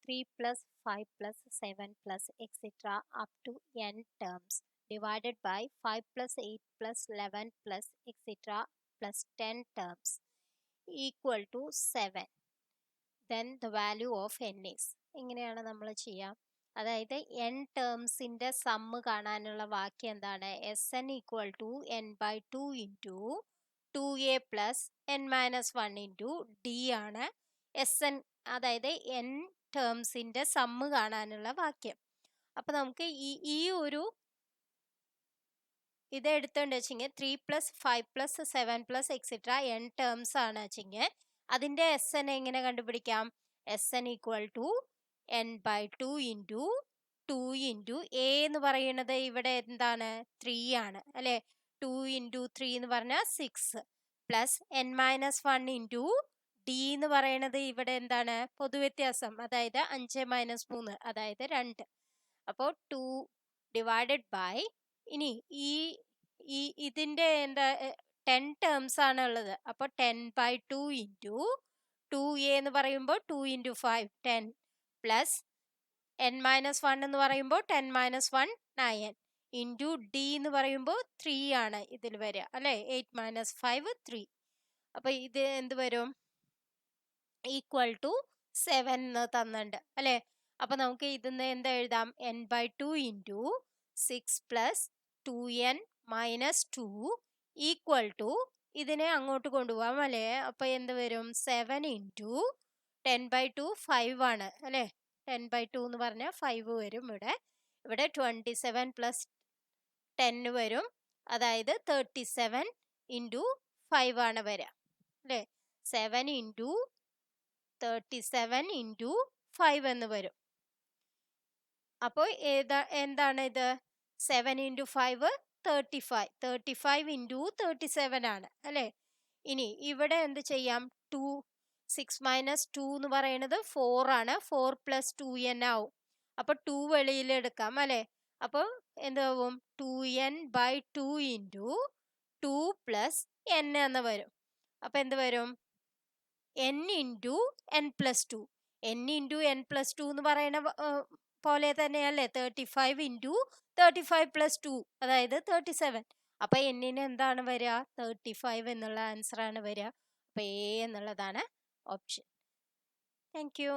3 plus 5 plus 7 plus etc. up to n terms divided by 5 plus 8 plus 11 plus etc. plus 10 terms equal to 7. Then the value of n is. ഇങ്ങനെയാണ് നമ്മൾ ചെയ്യുക. അതായത് n ടേംസിൻ്റെ sum കാണാനുള്ള വാക്യം എന്താണ്? S N equal to N by 2 into 2a plus n minus 1 into D ആണ് S N, അതായത് n ടേംസിൻ്റെ സമ്മ് കാണാനുള്ള വാക്യം. അപ്പം നമുക്ക് ഈ ഒരു ഇത് എടുത്തോണ്ട് വെച്ചെങ്കിൽ 3 plus 5 plus 7 plus etcetera n terms ആണ് വെച്ചെങ്കിൽ അതിൻ്റെ എസ് എൻ എങ്ങനെ കണ്ടുപിടിക്കാം? S N equal to N by 2 into 2 into A എന്ന് പറയുന്നത് ഇവിടെ എന്താണ്? 3 ആണ് അല്ലേ? 2 ഇൻറ്റു 3 എന്ന് പറഞ്ഞാൽ 6 plus n minus 1 into D എന്ന് പറയുന്നത് ഇവിടെ എന്താണ്? പൊതുവ്യത്യാസം, അതായത് 5 മൈനസ് 3 അതായത് 2. അപ്പോൾ 2 ഡിവൈഡഡ് ബൈ ഇനി ഇതിൻ്റെ എന്താ 10 ടേംസ് ആണ് ഉള്ളത്. അപ്പോൾ 10 ബൈ 2 ഇൻറ്റു 2a എന്ന് പറയുമ്പോൾ 2 ഇൻറ്റു 5 10 പ്ലസ് n മൈനസ് 1 എന്ന് പറയുമ്പോൾ 10 മൈനസ് 1 9 ഇൻറ്റു ഡി എന്ന് പറയുമ്പോൾ 3 ആണ് ഇതിൽ വരിക അല്ലേ? 8 മൈനസ് 5 3. അപ്പോൾ ഇത് എന്ത് വരും? ഈക്വൽ ടു 7 എന്ന് തന്നിട്ടുണ്ട് അല്ലേ? അപ്പോൾ നമുക്ക് ഇതിന്ന് എന്താ എഴുതാം? n by 2 into 6 plus 2n minus 2 equal to ഇതിനെ അങ്ങോട്ട് കൊണ്ടുപോകാം അല്ലേ? അപ്പോൾ എന്ത് വരും? 7 ഇൻറ്റു 10 ബൈ 2 5 ആണ് അല്ലേ? 10 ബൈ 2 എന്ന് പറഞ്ഞാൽ 5 വരും. ഇവിടെ 27 പ്ലസ് 10 വരും, അതായത് 37 ഇൻറ്റു 5 ആണ് വരിക അല്ലേ? 7 ഇൻറ്റു 37 ഇൻറ്റു 5 എന്ന് വരും. അപ്പോൾ എന്താണ് ഇത്? 7 ഇൻറ്റു 5 35. 35 ഇൻറ്റു 37 ആണ് അല്ലേ? ഇനി ഇവിടെ എന്ത് ചെയ്യാം? 6 മൈനസ് 2 എന്ന് പറയുന്നത് 4 ആണ്. 4 പ്ലസ് 2n ആവും. അപ്പോൾ 2 വെളിയിൽ എടുക്കാം അല്ലേ? അപ്പോൾ എന്താവും? 2n by 2 into 2 plus n എന്ന് വരും. അപ്പോൾ എന്ത് വരും? n into n plus 2. n into n plus 2 എന്ന് പറയുന്ന പോലെ തന്നെയല്ലേ 35 ഇൻറ്റു 35 പ്ലസ് 2 അതായത് 37. അപ്പോൾ എന്നിന് എന്താണ് വരിക? 35 എന്നുള്ള ആൻസർ ആണ് വരിക. അപ്പോൾ എ എന്നുള്ളതാണ് ഓപ്ഷൻ. Thank you.